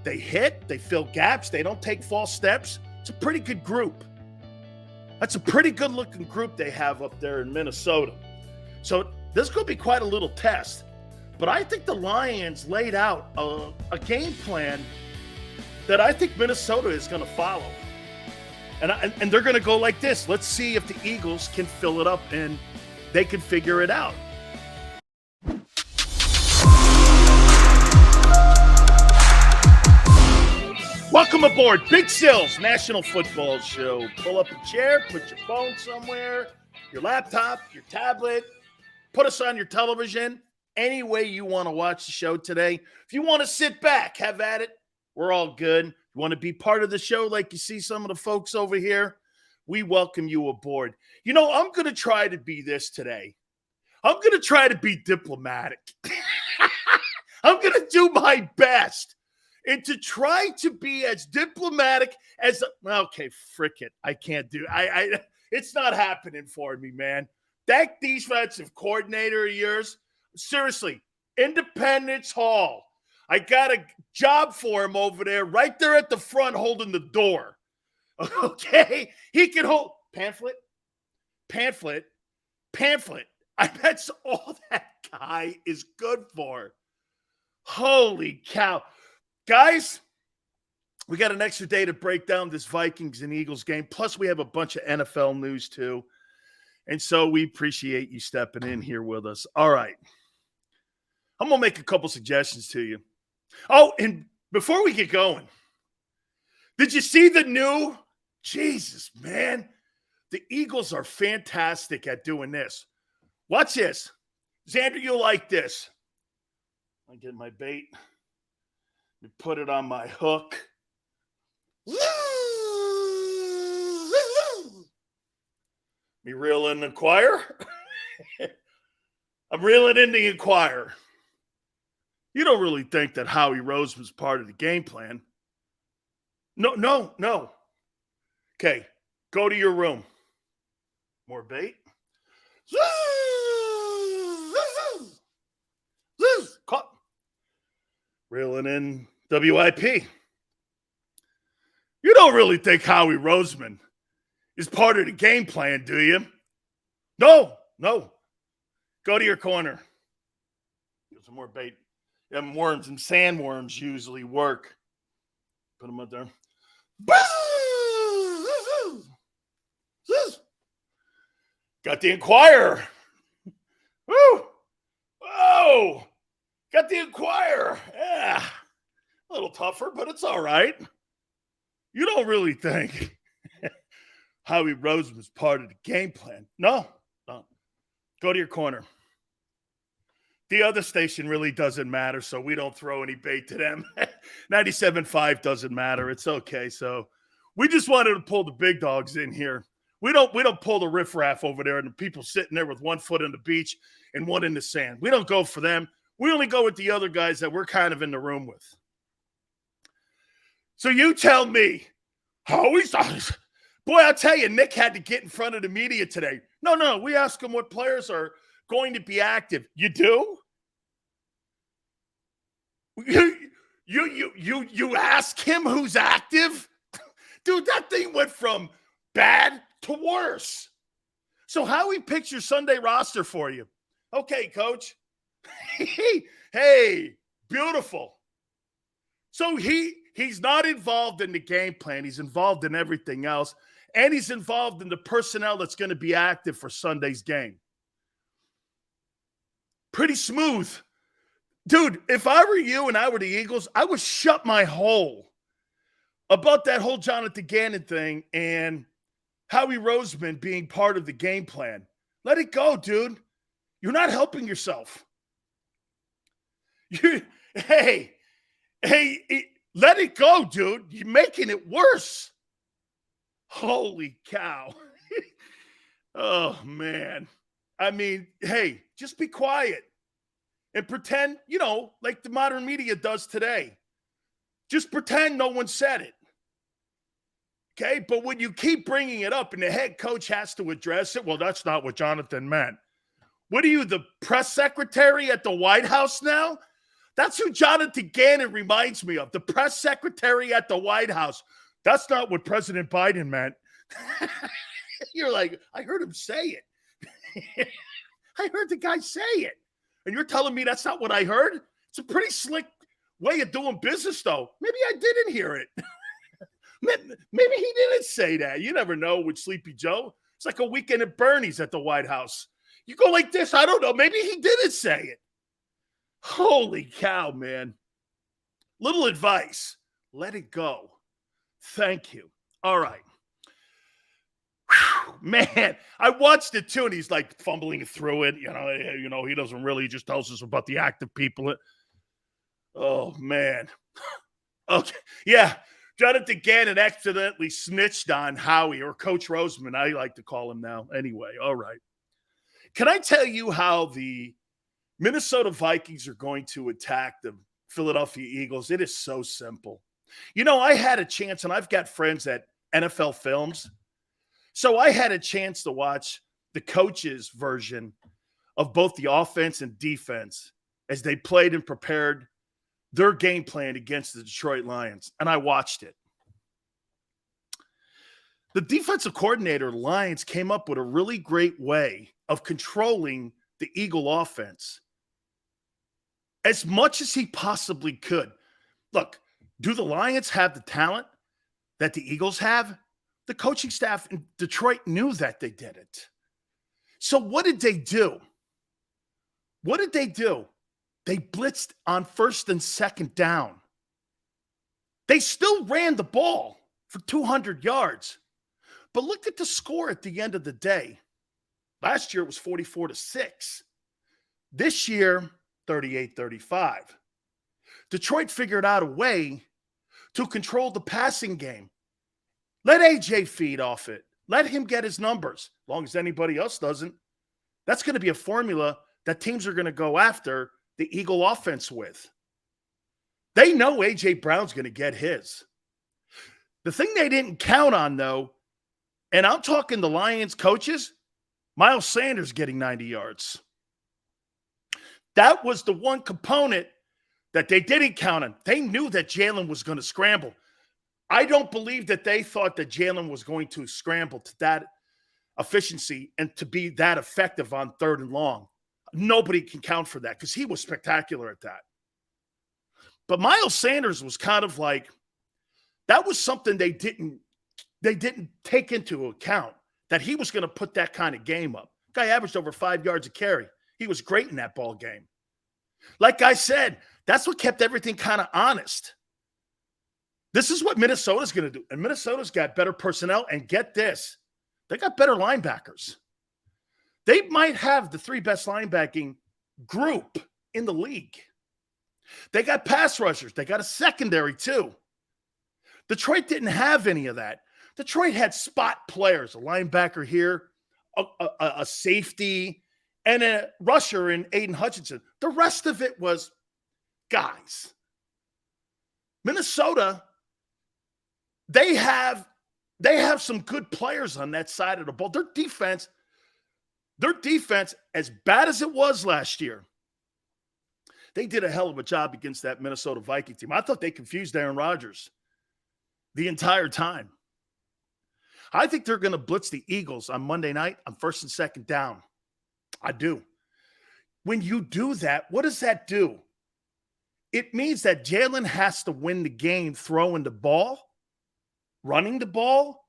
They hit, they fill gaps, they don't take false steps. It's a pretty good group. That's a pretty good-looking group they have up there in Minnesota. So this could be quite a little test. But I think the Lions laid out a game plan that I think Minnesota is going to follow. And they're going to go like this. Let's see if the Eagles can fill it up and they can figure it out. Welcome aboard Big Sil's National Football Show. Pull up a chair, put your phone somewhere, your laptop, your tablet, put us on your television, any way you want to watch the show today. If you want to sit back, have at it, we're all good. You want to be part of the show like you see some of the folks over here, we welcome you aboard. You know, I'm going to try to be this today. I'm going to try to be diplomatic. I'm going to do my best. And to try to be as diplomatic as okay, frick it. I can't do it's not happening for me, man. That defensive coordinator of yours, seriously, Independence Hall. I got a job for him over there, right there at the front holding the door. Okay? He can hold pamphlet. That's all that guy is good for. Holy cow. Guys, we got an extra day to break down this Vikings and Eagles game. Plus, we have a bunch of NFL news, too. And so we appreciate you stepping in here with us. All right. I'm going to make a couple suggestions to you. Oh, and before we get going, did you see the new? Jesus, man. The Eagles are fantastic at doing this. Watch this. Xander, you'll like this. I get my bait. Put it on my hook. Me reel in the choir. I'm reeling in the Inquirer. You don't really think that Howie Rose was part of the game plan. No. Okay, go to your room. More bait. Caught. Reeling in WIP. You don't really think Howie Roseman is part of the game plan, do you? No. Go to your corner. Get some more bait. Them worms and sandworms usually work. Put them up there. Got the Inquirer. Woo! Whoa! Got the Inquirer. Yeah. A little tougher, but it's all right. You don't really think Howie Rose was part of the game plan. No. Go to your corner. The other station really doesn't matter, so we don't throw any bait to them. 97.5 doesn't matter. It's okay. So we just wanted to pull the big dogs in here. We don't pull the riffraff over there and the people sitting there with one foot on the beach and one in the sand. We don't go for them. We only go with the other guys that we're kind of in the room with. So you tell me, Howie's boy, I'll tell you, Nick had to get in front of the media today. No, we ask him what players are going to be active. You do? You ask him who's active? Dude, that thing went from bad to worse. So Howie picks your Sunday roster for you. Okay, coach. Hey, beautiful. So he's not involved in the game plan. He's involved in everything else. And he's involved in the personnel that's going to be active for Sunday's game. Pretty smooth. Dude, if I were you and I were the Eagles, I would shut my hole about that whole Jonathan Gannon thing and Howie Roseman being part of the game plan. Let it go, dude. You're not helping yourself. Hey, let it go, dude. You're making it worse. Holy cow. Oh, man. I mean, hey, just be quiet and pretend, like the modern media does today. Just pretend no one said it. Okay? But when you keep bringing it up and the head coach has to address it, well, that's not what Jonathan meant. What are you, the press secretary at the White House now? That's who Jonathan Gannon reminds me of, the press secretary at the White House. That's not what President Biden meant. You're like, I heard him say it. I heard the guy say it. And you're telling me that's not what I heard? It's a pretty slick way of doing business, though. Maybe I didn't hear it. Maybe he didn't say that. You never know with Sleepy Joe. It's like a weekend at Bernie's at the White House. You go like this, I don't know. Maybe he didn't say it. Holy cow, man. Little advice. Let it go. Thank you. All right. Whew, man, I watched it too, and he's like fumbling through it. You know, he doesn't really, he just tells us about the active people. Oh, man. Okay. Yeah. Jonathan Gannon accidentally snitched on Howie, or Coach Roseman, I like to call him now. Anyway, all right. Can I tell you how the Minnesota Vikings are going to attack the Philadelphia Eagles? It is so simple. You know, I had a chance, and I've got friends at NFL Films, so I had a chance to watch the coaches' version of both the offense and defense as they played and prepared their game plan against the Detroit Lions, and I watched it. The defensive coordinator, Lions, came up with a really great way of controlling the Eagle offense as much as he possibly could. Look, do the Lions have the talent that the Eagles have? The coaching staff in Detroit knew that they didn't. So what did they do? What did they do? They blitzed on first and second down. They still ran the ball for 200 yards. But look at the score at the end of the day. Last year it was 44-6. This year, 38-35. Detroit figured out a way to control the passing game. Let AJ feed off it. Let him get his numbers. As long as anybody else doesn't. That's going to be a formula that teams are going to go after the Eagle offense with. They know A.J. Brown's going to get his. The thing they didn't count on, though, and I'm talking the Lions coaches, Miles Sanders getting 90 yards. That was the one component that they didn't count on. They knew that Jalen was going to scramble. I don't believe that they thought that Jalen was going to scramble to that efficiency and to be that effective on third and long. Nobody can count for that because he was spectacular at that. But Miles Sanders was kind of like, that was something they didn't take into account, that he was going to put that kind of game up. Guy averaged over 5 yards a carry. He was great in that ball game. Like I said, that's what kept everything kind of honest. This is what Minnesota's going to do. And Minnesota's got better personnel. And get this, they got better linebackers. They might have the three best linebacking group in the league. They got pass rushers. They got a secondary too. Detroit didn't have any of that. Detroit had spot players, a linebacker here, a safety, and a rusher in Aiden Hutchinson. The rest of it was guys. Minnesota, they have some good players on that side of the ball. Their defense, as bad as it was last year, they did a hell of a job against that Minnesota Viking team. I thought they confused Aaron Rodgers the entire time. I think they're going to blitz the Eagles on Monday night on first and second down. I do. When you do that, what does that do? It means that Jalen has to win the game throwing the ball, running the ball.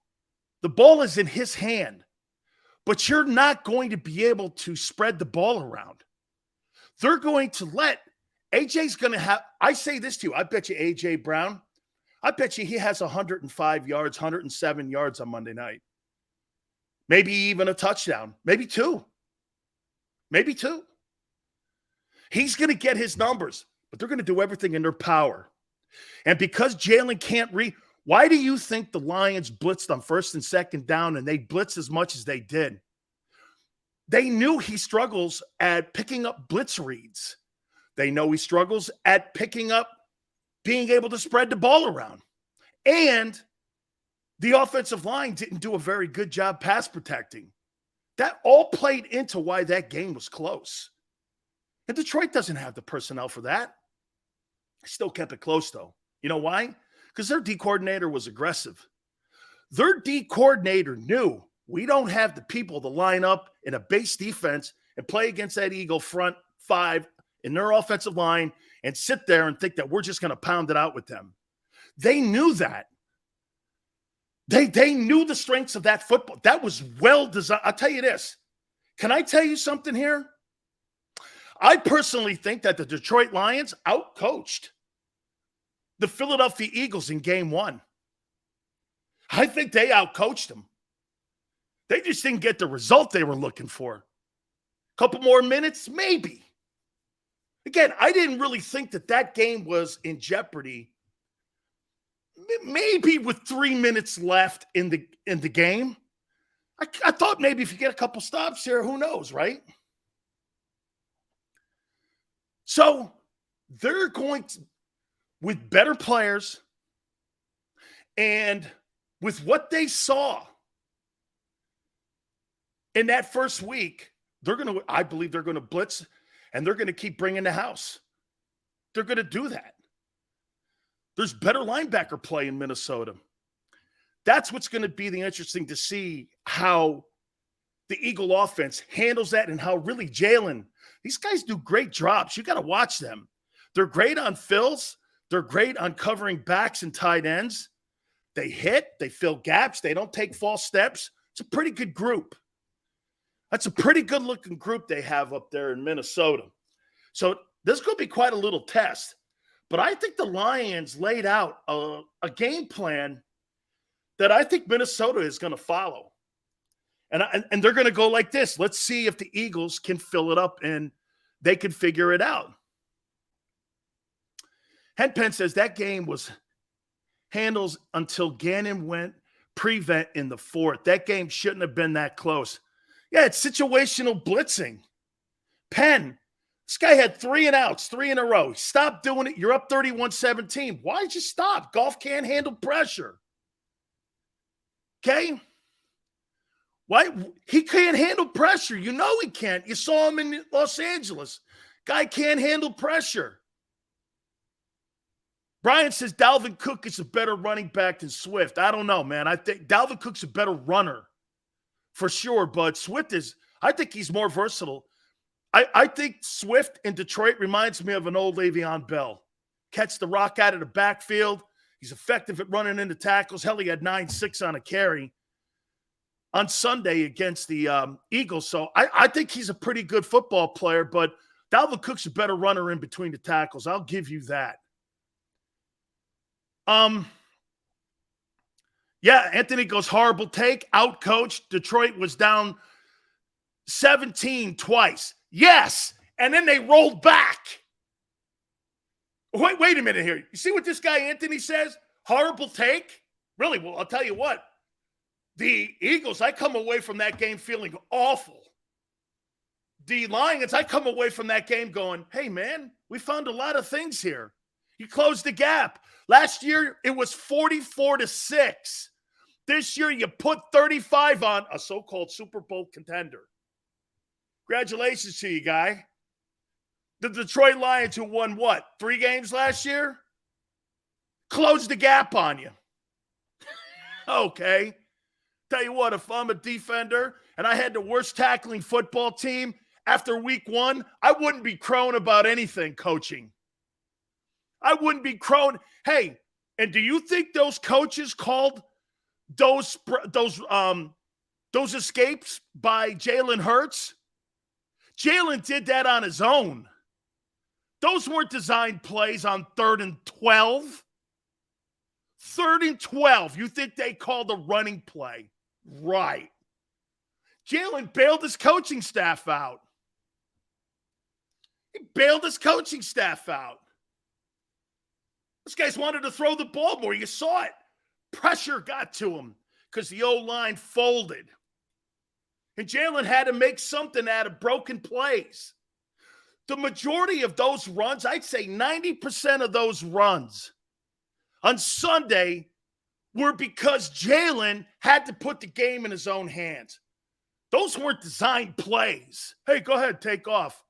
The ball is in his hand, but you're not going to be able to spread the ball around. They're going to let AJ's going to have, I say this to you, I bet you AJ Brown, I bet you he has 105 yards, 107 yards on Monday night. Maybe even a touchdown. Maybe two. Maybe two. He's going to get his numbers, but they're going to do everything in their power. And because Jalen can't why do you think the Lions blitzed on first and second down and they blitzed as much as they did? They knew he struggles at picking up blitz reads. They know he struggles at picking up being able to spread the ball around. And the offensive line didn't do a very good job pass protecting. That all played into why that game was close. And Detroit doesn't have the personnel for that. Still kept it close, though. You know why? Because their D coordinator was aggressive. Their D coordinator knew we don't have the people to line up in a base defense and play against that Eagle front five in their offensive line and sit there and think that we're just going to pound it out with them. They knew that. They knew the strengths of that football. That was well designed. I'll tell you this. Can I tell you something here? I personally think that the Detroit Lions outcoached the Philadelphia Eagles in game one. I think they outcoached them. They just didn't get the result they were looking for. A couple more minutes, maybe. Again, I didn't really think that game was in jeopardy. Maybe with 3 minutes left in the game. I thought maybe if you get a couple stops here, who knows, right? So they're going to, with better players and with what they saw in that first week, I believe they're going to blitz and they're going to keep bringing the house. They're going to do that. There's better linebacker play in Minnesota. That's what's going to be the interesting to see how the Eagle offense handles that and how really Jalen, these guys do great drops. You got to watch them. They're great on fills. They're great on covering backs and tight ends. They hit. They fill gaps. They don't take false steps. It's a pretty good group. That's a pretty good-looking group they have up there in Minnesota. So this could be quite a little test. But I think the Lions laid out a game plan that I think Minnesota is going to follow. And they're going to go like this. Let's see if the Eagles can fill it up and they can figure it out. Henpen says that game was handles until Gannon went prevent in the fourth. That game shouldn't have been that close. Yeah, it's situational blitzing. Penn, this guy had 3 and outs, 3 in a row. Stop doing it. You're up 31-17. Why'd you stop? Goff can't handle pressure. Okay? Why? He can't handle pressure. You know he can't. You saw him in Los Angeles. Guy can't handle pressure. Brian says Dalvin Cook is a better running back than Swift. I don't know, man. I think Dalvin Cook's a better runner for sure, but Swift is, I think he's more versatile. I think Swift in Detroit reminds me of an old Le'Veon Bell. Catch the rock out of the backfield. He's effective at running into tackles. Hell, he had 9.6 on a carry on Sunday against the Eagles. So I think he's a pretty good football player, but Dalvin Cook's a better runner in between the tackles. I'll give you that. Yeah, Anthony goes, horrible take. Outcoached. Detroit was down 17 twice. Yes, and then they rolled back. Wait a minute here. You see what this guy Anthony says? Horrible take? Really? Well, I'll tell you what. The Eagles, I come away from that game feeling awful. The Lions, I come away from that game going, hey, man, we found a lot of things here. You closed the gap. Last year, it was 44-6. This year, you put 35 on a so-called Super Bowl contender. Congratulations to you, guy. The Detroit Lions, who won what, 3 games last year? Closed the gap on you. Okay. Tell you what, if I'm a defender and I had the worst tackling football team after week 1, I wouldn't be crowing about anything coaching. I wouldn't be crowing. Hey, and do you think those coaches called those escapes by Jalen Hurts? Jalen did that on his own. Those weren't designed plays on 3rd and 12. 3rd and 12. You think they called a running play? Right. Jalen bailed his coaching staff out. He bailed his coaching staff out. Those guys wanted to throw the ball more. You saw it. Pressure got to him because the O-line folded. And Jalen had to make something out of broken plays. The majority of those runs, I'd say 90% of those runs on Sunday were because Jalen had to put the game in his own hands. Those weren't designed plays. Hey, go ahead, take off.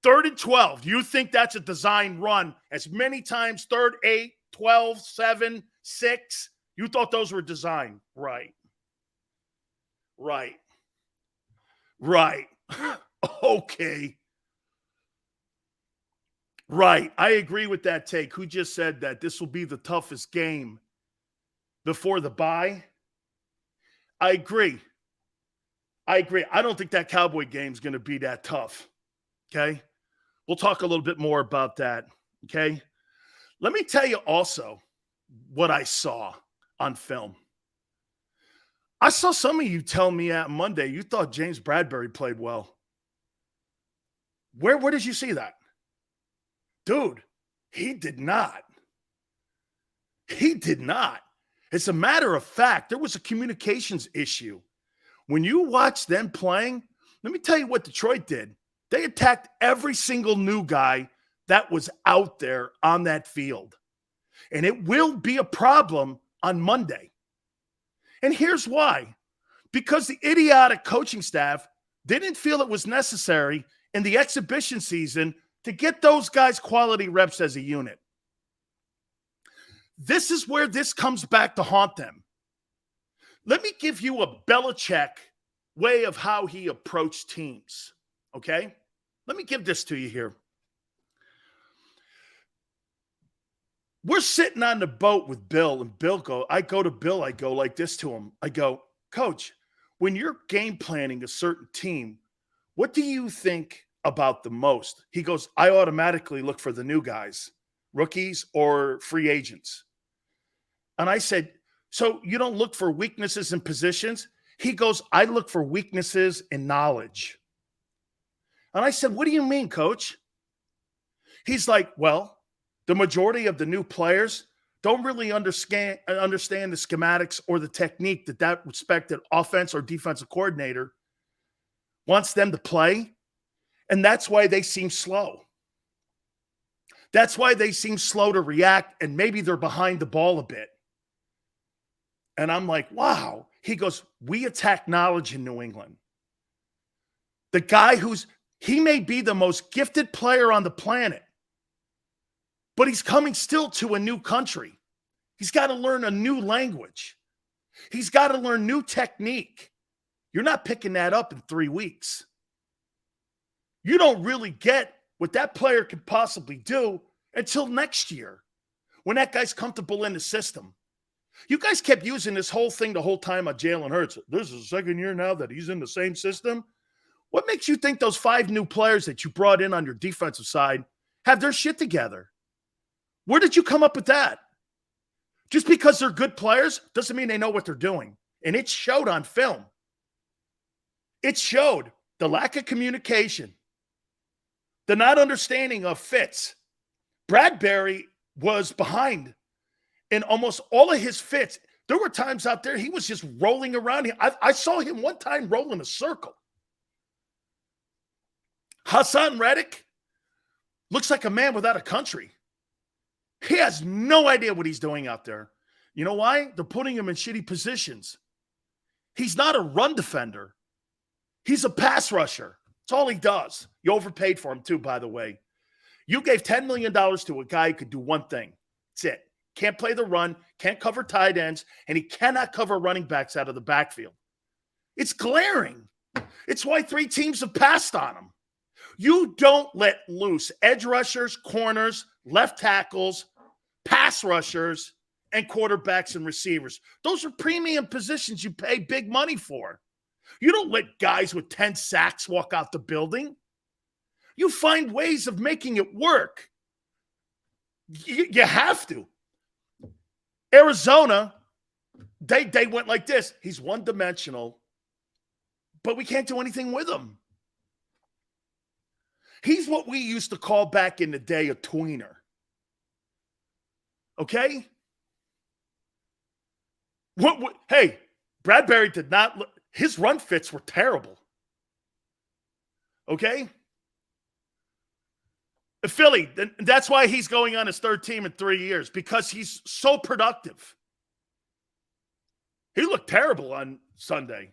3rd and 12. You think that's a design run as many times? 3rd, 8, 12, 7, 6. You thought those were designed. Right. Okay. Right. I agree with that take. Who just said that this will be the toughest game before the bye? I agree. I don't think that Cowboy game is going to be that tough. Okay. We'll talk a little bit more about that. Okay. Let me tell you also what I saw on film. I saw some of you tell me at Monday you thought James Bradbury played well. Where did you see that? Dude, he did not. He did not. As a matter of fact, there was a communications issue. When you watch them playing, let me tell you what Detroit did. They attacked every single new guy that was out there on that field. And it will be a problem on Monday. And here's why. Because the idiotic coaching staff didn't feel it was necessary in the exhibition season to get those guys quality reps as a unit. This is where this comes back to haunt them. Let me give you a Belichick way of how he approached teams, okay? Let me give this to you here. We're sitting on the boat with Bill, and I go like this to him. I go, Coach, when you're game planning a certain team, what do you think about the most? He goes, I automatically look for the new guys, rookies or free agents. And I said, so you don't look for weaknesses in positions? He goes, I look for weaknesses in knowledge. And I said, what do you mean, Coach? He's like, well, the majority of the new players don't really understand the schematics or the technique that respected offense or defensive coordinator wants them to play. And that's why they seem slow. That's why they seem slow to react, and maybe they're behind the ball a bit. And I'm like, wow. He goes, we attack knowledge in New England. The guy he may be the most gifted player on the planet, but he's coming still to a new country. He's got to learn a new language. He's got to learn new technique. You're not picking that up in 3 weeks. You don't really get what that player could possibly do until next year when that guy's comfortable in the system. You guys kept using this whole thing the whole time on Jalen Hurts. This is the second year now that he's in the same system. What makes you think those 5 new players that you brought in on your defensive side have their shit together? Where did you come up with that? Just because they're good players doesn't mean they know what they're doing. And it showed on film. It showed the lack of communication, the not understanding of fits. Bradbury was behind in almost all of his fits. There were times out there he was just rolling around. I saw him one time roll in a circle. Hassan Reddick looks like a man without a country. He has no idea what he's doing out there. You know why? They're putting him in shitty positions. He's not a run defender. He's a pass rusher. That's all he does. You overpaid for him too, by the way. You gave $10 million to a guy who could do one thing. That's it. Can't play the run, can't cover tight ends, and he cannot cover running backs out of the backfield. It's glaring. It's why 3 teams have passed on him. You don't let loose edge rushers, corners, left tackles, pass rushers, and quarterbacks and receivers. Those are premium positions you pay big money for. You don't let guys with 10 sacks walk out the building. You find ways of making it work. You have to. Arizona, they went like this. He's one-dimensional, but we can't do anything with him. He's what we used to call back in the day a tweener. Okay? Hey, Bradbury did not look, his run fits were terrible. Okay? Philly, that's why he's going on his 3rd team in 3 years, because he's so productive. He looked terrible on Sunday.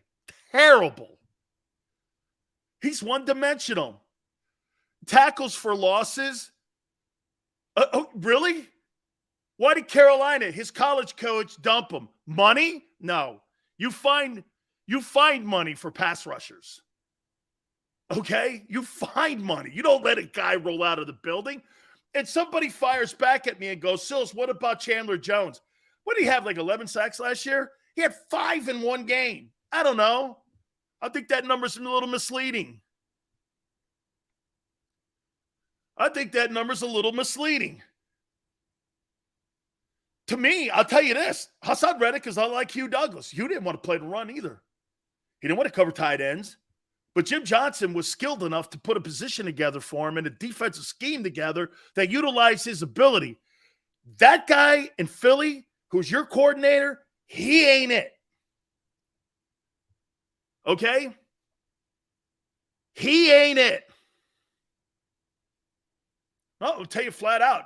Terrible. He's one-dimensional. tackles for losses. Oh, really? Why did Carolina, his college coach, dump him? Money? No. You find money for pass rushers. Okay? You find money. You don't let a guy roll out of the building. And somebody fires back at me and goes, Sills, what about Chandler Jones? What did he have, like 11 sacks last year? He had 5 in one game. I don't know. I think that number's a little misleading. To me, I'll tell you this. Hassan Reddick is unlike Hugh Douglas. Hugh didn't want to play the run either. He didn't want to cover tight ends. But Jim Johnson was skilled enough to put a position together for him and a defensive scheme together that utilized his ability. That guy in Philly, who's your coordinator, he ain't it. Okay? He ain't it. I'll tell you flat out.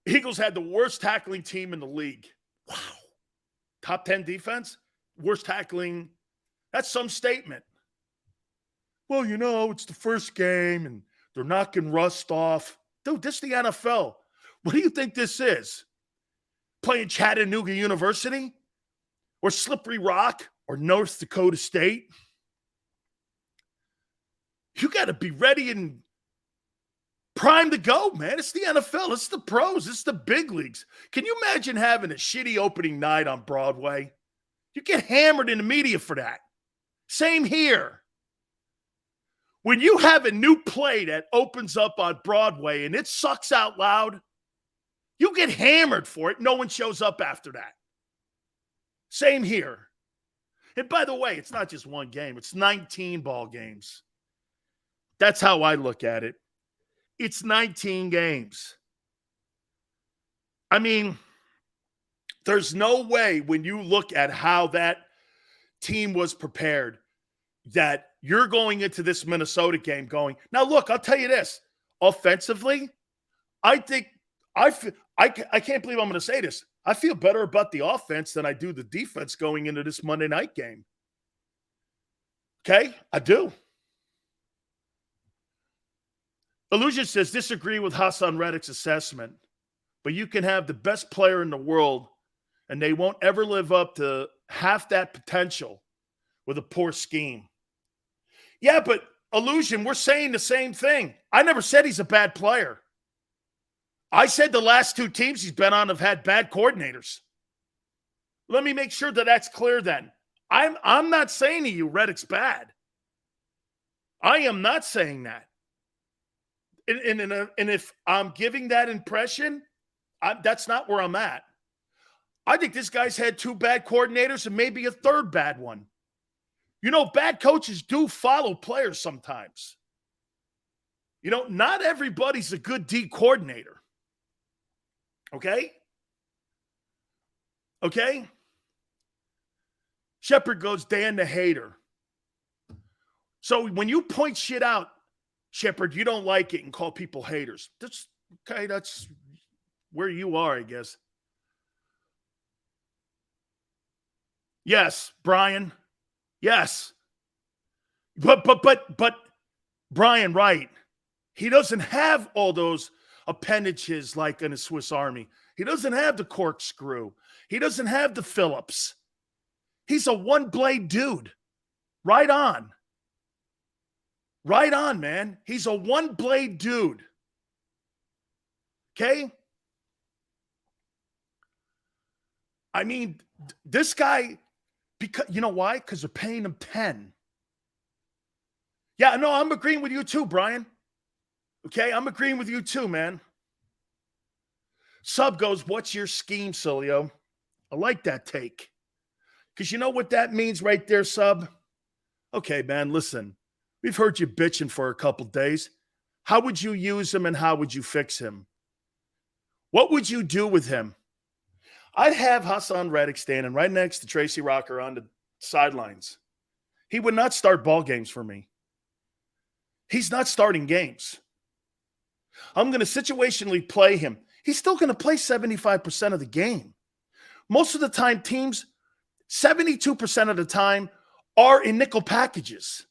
Eagles had the worst tackling team in the league. Wow. Top 10 defense? Worst tackling. That's some statement. Well, it's the first game and they're knocking rust off. Dude, this is the NFL. What do you think this is? Playing Chattanooga University? Or Slippery Rock? Or North Dakota State? You got to be ready and prime to go, man. It's the NFL. It's the pros. It's the big leagues. Can you imagine having a shitty opening night on Broadway? You get hammered in the media for that. Same here. When you have a new play that opens up on Broadway and it sucks out loud, you get hammered for it. No one shows up after that. Same here. And by the way, it's not just one game. It's 19 ball games. That's how I look at it. It's 19 games. I mean, there's no way when you look at how that team was prepared that you're going into this Minnesota game going, now look, I'll tell you this. Offensively, I think I can't believe I'm going to say this. I feel better about the offense than I do the defense going into this Monday night game. Okay? I do. Illusion says, disagree with Hassan Reddick's assessment, but you can have the best player in the world and they won't ever live up to half that potential with a poor scheme. Yeah, but Illusion, we're saying the same thing. I never said he's a bad player. I said the last 2 teams he's been on have had bad coordinators. Let me make sure that that's clear then. I'm not saying to you Reddick's bad. I am not saying that. And if I'm giving that impression, that's not where I'm at. I think this guy's had 2 bad coordinators and maybe a third bad one. Bad coaches do follow players sometimes. Not everybody's a good D coordinator. Okay? Okay? Shepard goes, Dan the hater. So when you point shit out, Shepard, you don't like it and call people haters. That's okay. That's where you are, I guess. Yes, Brian. Yes. But Brian, right. He doesn't have all those appendages like in a Swiss Army. He doesn't have the corkscrew. He doesn't have the Phillips. He's a one-blade dude. Right on. Right on, man. He's a one-blade dude. Okay? I mean, this guy, because you know why? Because they're paying him 10. Yeah, no, I'm agreeing with you too, Brian. Okay, I'm agreeing with you too, man. Sub goes, what's your scheme, SIleo? I like that take. Because you know what that means right there, Sub? Okay, man, listen. We've heard you bitching for a couple days. How would you use him and how would you fix him? What would you do with him? I'd have Hassan Reddick standing right next to Tracy Rocker on the sidelines. He would not start ball games for me. He's not starting games. I'm going to situationally play him. He's still going to play 75% of the game. Most of the time, teams, 72% of the time, are in nickel packages.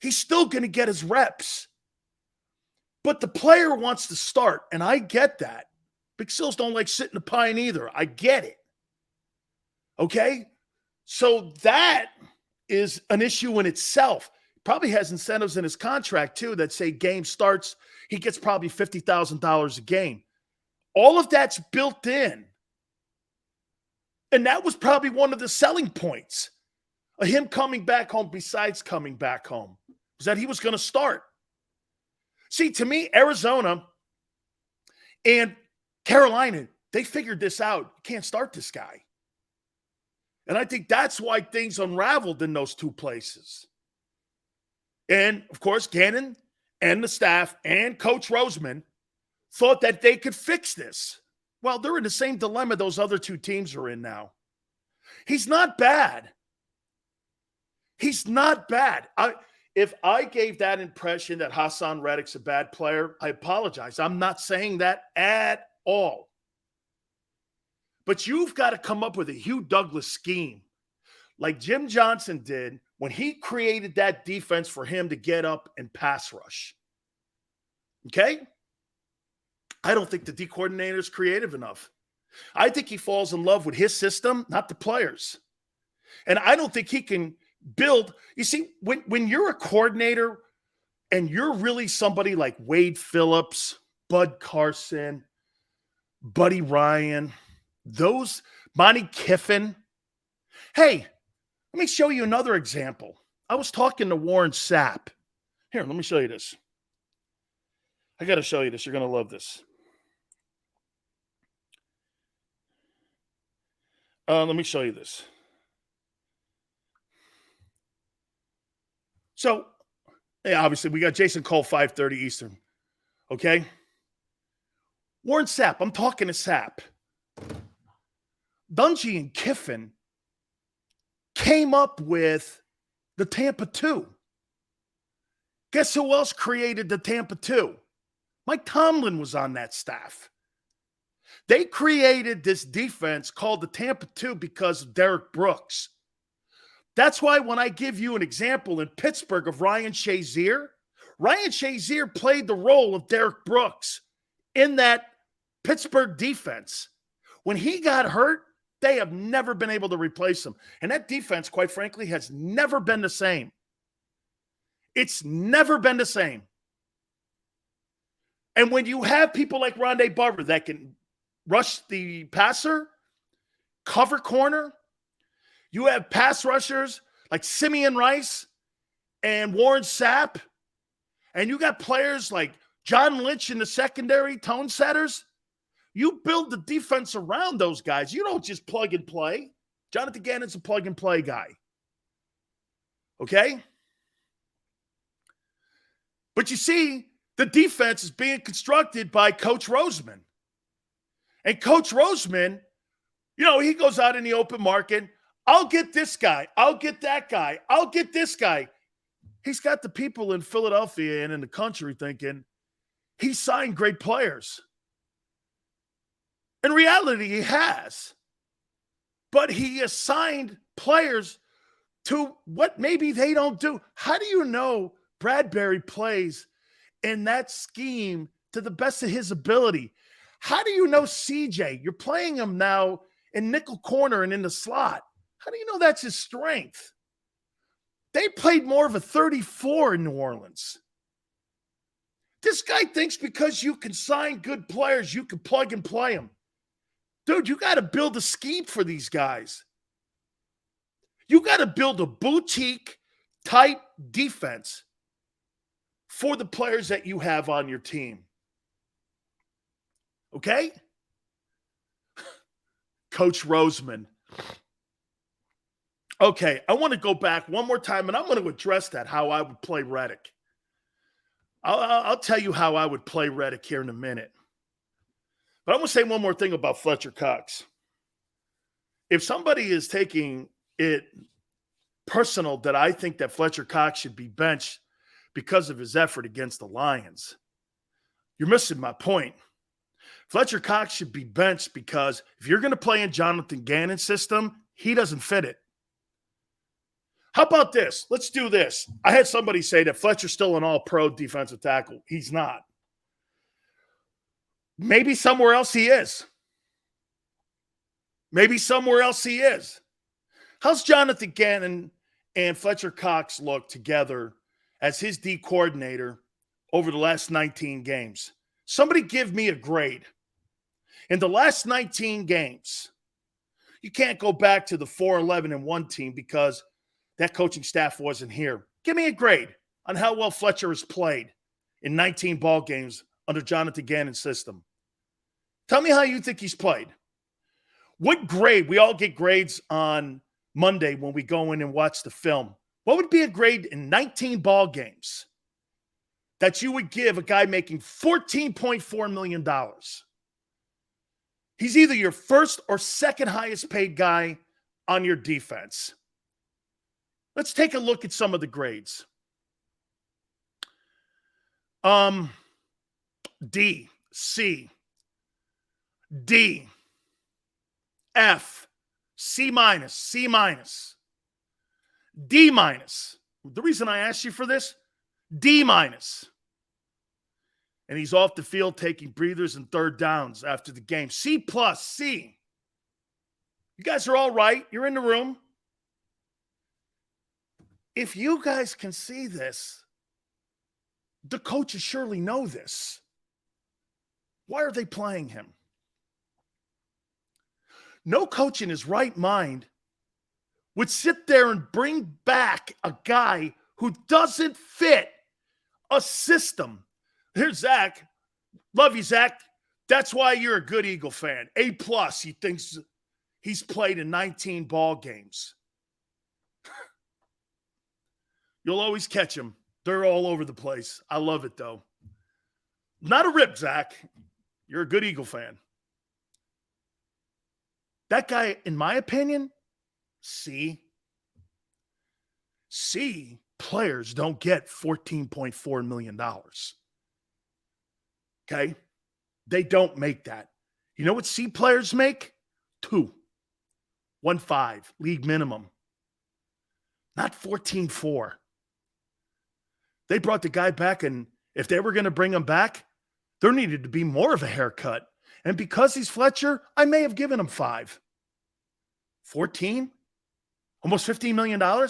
He's still going to get his reps. But the player wants to start, and I get that. Big Sills don't like sitting in the pine either. I get it. Okay? So that is an issue in itself. Probably has incentives in his contract, too, that say game starts, he gets probably $50,000 a game. All of that's built in. And that was probably one of the selling points of him coming back home, besides coming back home, was that he was going to start. See, to me, Arizona and Carolina, they figured this out. You can't start this guy. And I think that's why things unraveled in those two places. And, of course, Gannon and the staff and Coach Roseman thought that they could fix this. Well, they're in the same dilemma those other two teams are in now. He's not bad. He's not bad. If I gave that impression that Hassan Reddick's a bad player, I apologize. I'm not saying that at all. But you've got to come up with a Hugh Douglas scheme like Jim Johnson did when he created that defense for him to get up and pass rush. Okay? I don't think the D coordinator is creative enough. I think he falls in love with his system, not the players. And I don't think he can build. You see, when you're a coordinator and you're really somebody like Wade Phillips, Bud Carson, Buddy Ryan, those, Monty Kiffin. Hey, let me show you another example. I was talking to Warren Sapp. Here, let me show you this. I got to show you this. You're going to love this. Let me show you this. So, yeah, obviously, we got Jason Cole, 5:30 Eastern. Okay? Warren Sapp. I'm talking to Sapp. Dungy and Kiffin came up with the Tampa 2. Guess who else created the Tampa 2? Mike Tomlin was on that staff. They created this defense called the Tampa 2 because of Derek Brooks. That's why when I give you an example in Pittsburgh of Ryan Shazier played the role of Derek Brooks in that Pittsburgh defense. When he got hurt, they have never been able to replace him. And that defense, quite frankly, has never been the same. It's never been the same. And when you have people like Rondé Barber that can rush the passer, cover corner, you have pass rushers like Simeon Rice and Warren Sapp, and you got players like John Lynch in the secondary, tone setters. You build the defense around those guys. You don't just plug and play. Jonathan Gannon's a plug and play guy. Okay? But you see, the defense is being constructed by Coach Roseman. And Coach Roseman, he goes out in the open market. I'll get this guy. I'll get that guy. I'll get this guy. He's got the people in Philadelphia and in the country thinking he signed great players. In reality, he has. But he assigned players to what maybe they don't do. How do you know Bradbury plays in that scheme to the best of his ability? How do you know CJ? You're playing him now in nickel corner and in the slot. How do you know that's his strength? They played more of a 34 in New Orleans. This guy thinks because you can sign good players, you can plug and play them. Dude, you got to build a scheme for these guys. You got to build a boutique-type defense for the players that you have on your team. Okay? Coach Roseman. Okay, I want to go back one more time, and I'm going to address that, how I would play Reddick. I'll tell you how I would play Reddick here in a minute. But I want to say one more thing about Fletcher Cox. If somebody is taking it personal that I think that Fletcher Cox should be benched because of his effort against the Lions, you're missing my point. Fletcher Cox should be benched because if you're going to play in Jonathan Gannon's system, he doesn't fit it. How about this? Let's do this. I had somebody say that Fletcher's still an all-pro defensive tackle. He's not. Maybe somewhere else he is. Maybe somewhere else he is. How's Jonathan Gannon and Fletcher Cox look together as his D coordinator over the last 19 games? Somebody give me a grade. In the last 19 games, you can't go back to the 4-11-1 team because that coaching staff wasn't here. Give me a grade on how well Fletcher has played in 19 ball games under Jonathan Gannon's system. Tell me how you think he's played. What grade? We all get grades on Monday when we go in and watch the film. What would be a grade in 19 ball games that you would give a guy making $14.4 million? He's either your first or second highest paid guy on your defense. Let's take a look at some of the grades. D, C, D, F, C minus, C minus, D minus. The reason I asked you for this, D minus. And he's off the field taking breathers and third downs after the game. C plus, C. You guys are all right. You're in the room. If you guys can see this, the coaches surely know this. Why are they playing him? No coach in his right mind would sit there and bring back a guy who doesn't fit a system. Here's Zach. Love you, Zach. That's why you're a good Eagle fan. A plus. He thinks he's played in 19 ball games. You'll always catch them. They're all over the place. I love it, though. Not a rip, Zach. You're a good Eagle fan. That guy, in my opinion, C players don't get $14.4 million. Okay? They don't make that. You know what C players make? 1.5, league minimum. Not 14.4. They brought the guy back, and if they were going to bring him back, there needed to be more of a haircut. And because he's Fletcher, I may have given him 5. 14? Almost $15 million? Hell,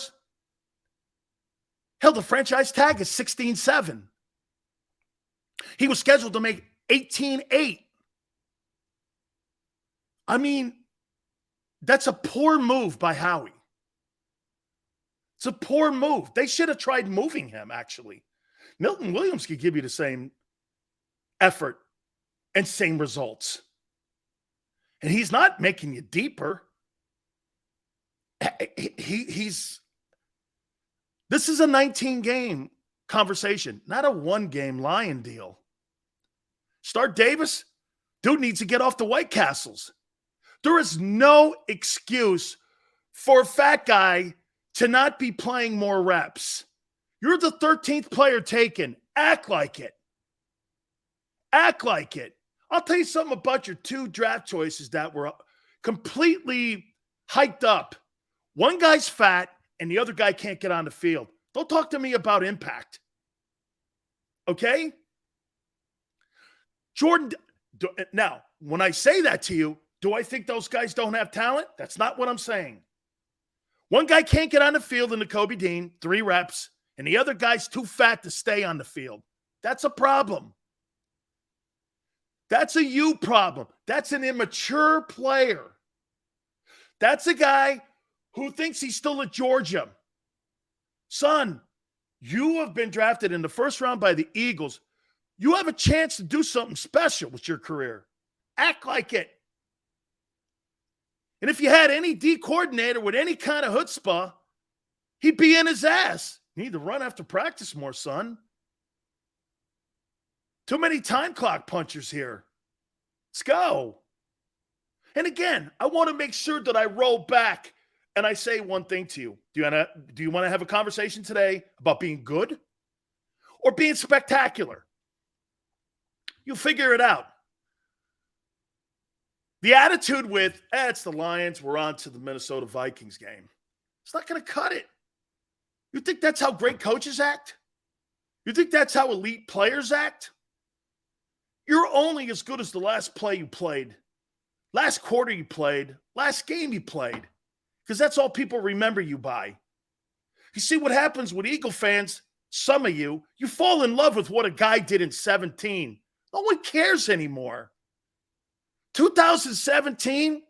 the franchise tag is 16.7. He was scheduled to make 18.8. I mean, that's a poor move by Howie. It's a poor move. They should have tried moving him, actually. Milton Williams could give you the same effort and same results. And he's not making you deeper. This is a 19-game conversation, not a one-game Lion deal. Start Davis. Dude needs to get off the White Castles. There is no excuse for a fat guy to not be playing more reps. You're the 13th player taken. Act like it. Act like it. I'll tell you something about your 2 draft choices that were completely hyped up. One guy's fat and the other guy can't get on the field. Don't talk to me about impact. Okay? Jordan, now, when I say that to you, do I think those guys don't have talent? That's not what I'm saying. One guy can't get on the field in the Kobe Dean, 3 reps, and the other guy's too fat to stay on the field. That's a problem. That's a you problem. That's an immature player. That's a guy who thinks he's still at Georgia. Son, you have been drafted in the first round by the Eagles. You have a chance to do something special with your career. Act like it. And if you had any D coordinator with any kind of chutzpah, he'd be in his ass. You need to run after practice more, son. Too many time clock punchers here. Let's go. And again, I want to make sure that I roll back and I say one thing to you. Do you want to have a conversation today about being good or being spectacular? You figure it out. The attitude with, it's the Lions, we're on to the Minnesota Vikings game. It's not going to cut it. You think that's how great coaches act? You think that's how elite players act? You're only as good as the last play you played, last quarter you played, last game you played, because that's all people remember you by. You see what happens with Eagle fans, some of you fall in love with what a guy did in 17. No one cares anymore. 2017,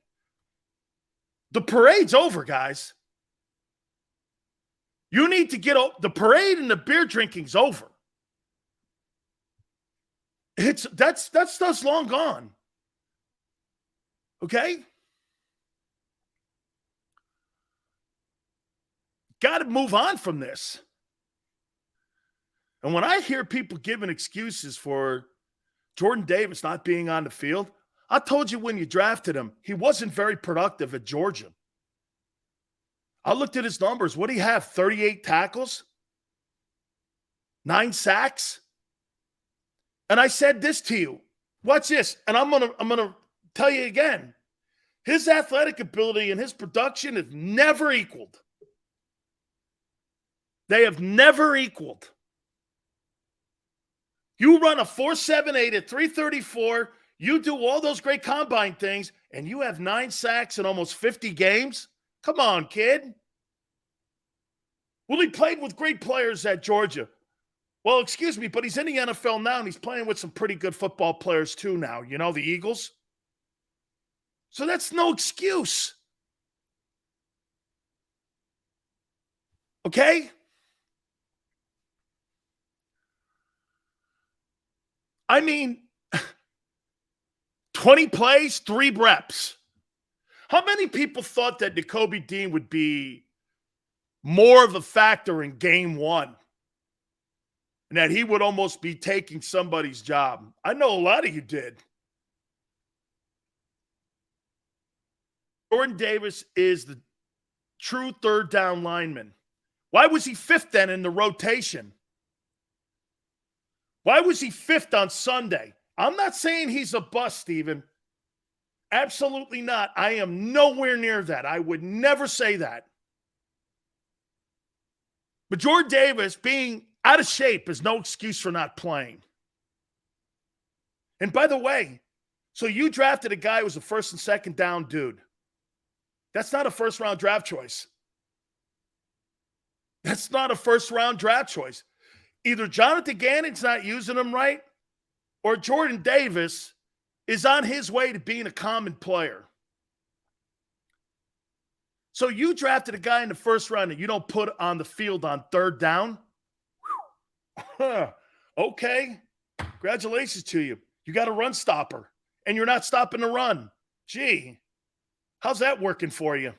the parade's over, guys. You need to get the parade and the beer drinking's over. That's stuff's long gone. Okay? Got to move on from this. And when I hear people giving excuses for Jordan Davis not being on the field, I told you when you drafted him, he wasn't very productive at Georgia. I looked at his numbers. What do you have? 38 tackles? 9 sacks? And I said this to you. Watch this. And I'm gonna tell you again. His athletic ability and his production have never equaled. They have never equaled. You run a 4.78 at 334, you do all those great combine things, and you have 9 sacks in almost 50 games? Come on, kid. Well, he played with great players at Georgia. Well, excuse me, but he's in the NFL now, and he's playing with some pretty good football players too now. You know, the Eagles. So that's no excuse. Okay? I mean, 20 plays, 3 reps. How many people thought that Nakobe Dean would be more of a factor in game 1? And that he would almost be taking somebody's job? I know a lot of you did. Jordan Davis is the true third down lineman. Why was he 5th then in the rotation? Why was he 5th on Sunday? I'm not saying he's a bust, Stephen. Absolutely not. I am nowhere near that. I would never say that. But Jordan Davis being out of shape is no excuse for not playing. And by the way, so you drafted a guy who was a first and second down dude. That's not a first-round draft choice. That's not a first-round draft choice. Either Jonathan Gannon's not using him right, or Jordan Davis is on his way to being a common player. So you drafted a guy in the first round that you don't put on the field on third down? Okay. Congratulations to you. You got a run stopper, and you're not stopping the run. Gee, how's that working for you?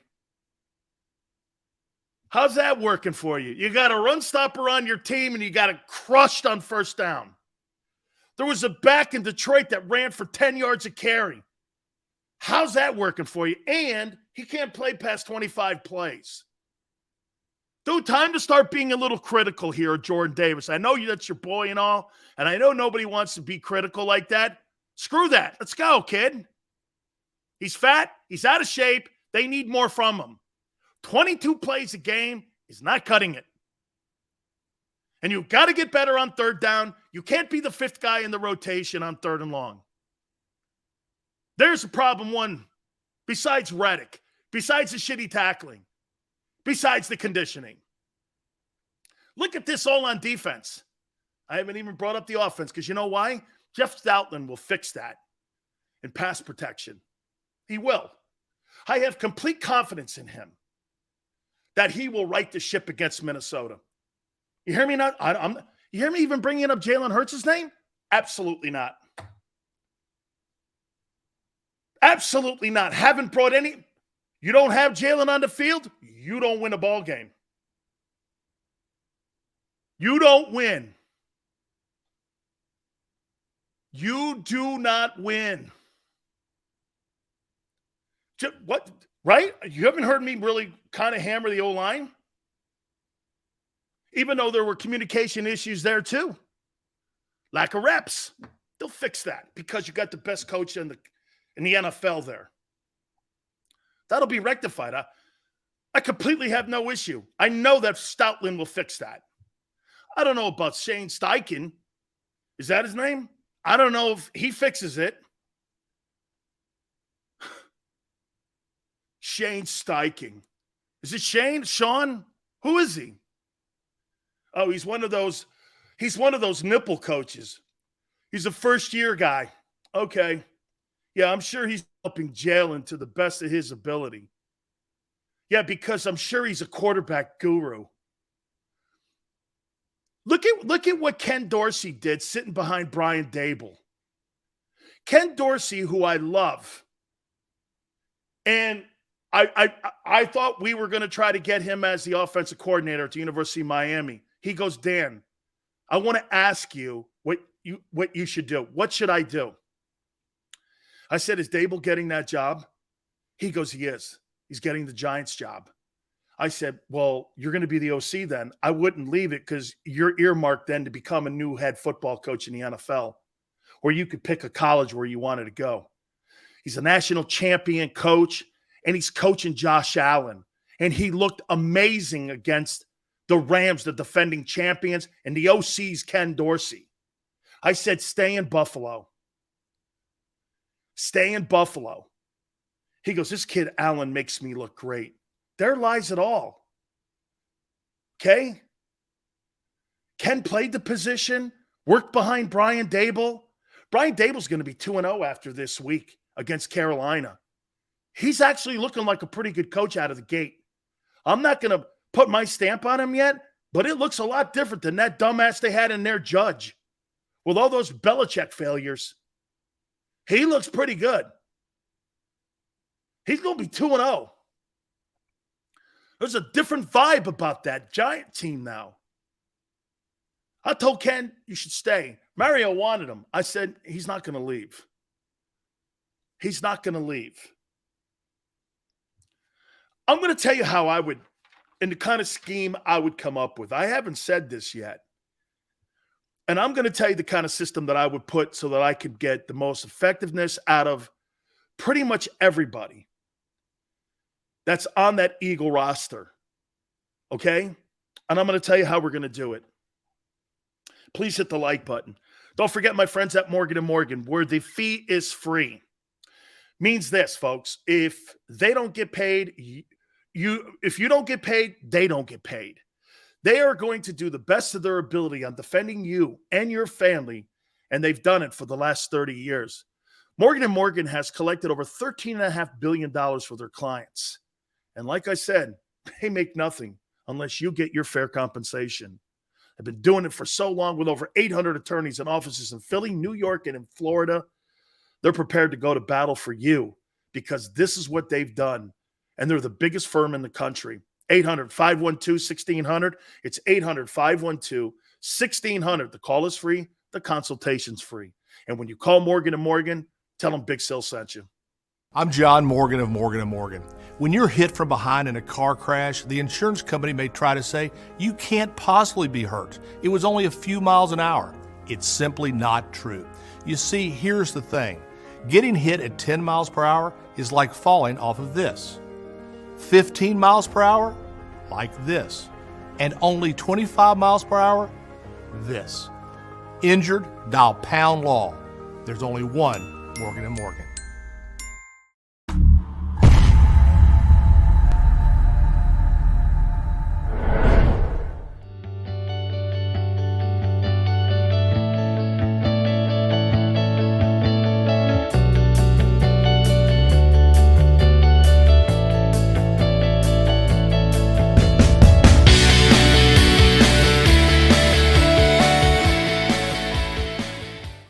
How's that working for you? You got a run stopper on your team, and you got it crushed on first down. There was a back in Detroit that ran for 10 yards a carry. How's that working for you? And he can't play past 25 plays. Dude, time to start being a little critical here, Jordan Davis. I know that's your boy and all, and I know nobody wants to be critical like that. Screw that. Let's go, kid. He's fat. He's out of shape. They need more from him. 22 plays a game is not cutting it. And you've got to get better on third down. You can't be the 5th guy in the rotation on 3rd and long. There's a problem one, besides Reddick, besides the shitty tackling, besides the conditioning. Look at this all on defense. I haven't even brought up the offense because you know why? Jeff Stoutland will fix that in pass protection. He will. I have complete confidence in him that he will right the ship against Minnesota. You hear me not? You hear me even bringing up Jalen Hurts' name? Absolutely not. Absolutely not. Haven't brought any. You don't have Jalen on the field, you don't win a ball game. You don't win. You do not win. What? Right? You haven't heard me really kind of hammer the O-line? Even though there were communication issues there too. Lack of reps. They'll fix that because you got the best coach in the NFL there. That'll be rectified. I completely have no issue. I know that Stoutland will fix that. I don't know about Shane Steichen. Is that his name? I don't know if he fixes it. Shane Steichen. Is it Shane? Sean? Who is he? Oh, he's one of those nipple coaches. He's a first-year guy. Okay. Yeah, I'm sure he's helping Jalen to the best of his ability. Yeah, because I'm sure he's a quarterback guru. Look at what Ken Dorsey did sitting behind Brian Dable. Ken Dorsey, who I love, and I thought we were going to try to get him as the offensive coordinator at the University of Miami. He goes, Dan, I want to ask you what you should do. What should I do? I said, is Dable getting that job? He goes, he is. He's getting the Giants job. I said, well, you're going to be the OC then. I wouldn't leave it because you're earmarked then to become a new head football coach in the NFL, or you could pick a college where you wanted to go. He's a national champion coach, and he's coaching Josh Allen. And he looked amazing against the Rams, the defending champions, and the OC's Ken Dorsey. I said, stay in Buffalo. Stay in Buffalo. He goes, this kid Allen makes me look great. There lies it all. Okay? Ken played the position, worked behind Brian Dable. Brian Dable's going to be 2-0 after this week against Carolina. He's actually looking like a pretty good coach out of the gate. I'm not going to put my stamp on him yet, but it looks a lot different than that dumbass they had in their judge. With all those Belichick failures, he looks pretty good. He's going to be 2-0. There's a different vibe about that Giant team now. I told Ken, you should stay. Mario wanted him. I said, he's not going to leave. He's not going to leave. I'm going to tell you how I would, and the kind of scheme I would come up with. I haven't said this yet. And I'm going to tell you the kind of system that I would put so that I could get the most effectiveness out of pretty much everybody that's on that Eagle roster. Okay? And I'm going to tell you how we're going to do it. Please hit the like button. Don't forget my friends at Morgan & Morgan, where the fee is free. Means this, folks. If they don't get paid, if you don't get paid, they don't get paid. They are going to do the best of their ability on defending you and your family, and they've done it for the last 30 years. Morgan & Morgan has collected over $13.5 billion for their clients. And like I said, they make nothing unless you get your fair compensation. They've been doing it for so long with over 800 attorneys and offices in Philly, New York, and in Florida. They're prepared to go to battle for you because this is what they've done. And they're the biggest firm in the country. 800-512-1600. It's 800-512-1600. The call is free. The consultation's free. And when you call Morgan & Morgan, tell them Big Sil sent you. I'm John Morgan of Morgan & Morgan. When you're hit from behind in a car crash, the insurance company may try to say, you can't possibly be hurt. It was only a few miles an hour. It's simply not true. You see, here's the thing. Getting hit at 10 miles per hour is like falling off of this. 15 miles per hour, like this. And only 25 miles per hour, this. Injured, dial pound law. There's only one Morgan & Morgan.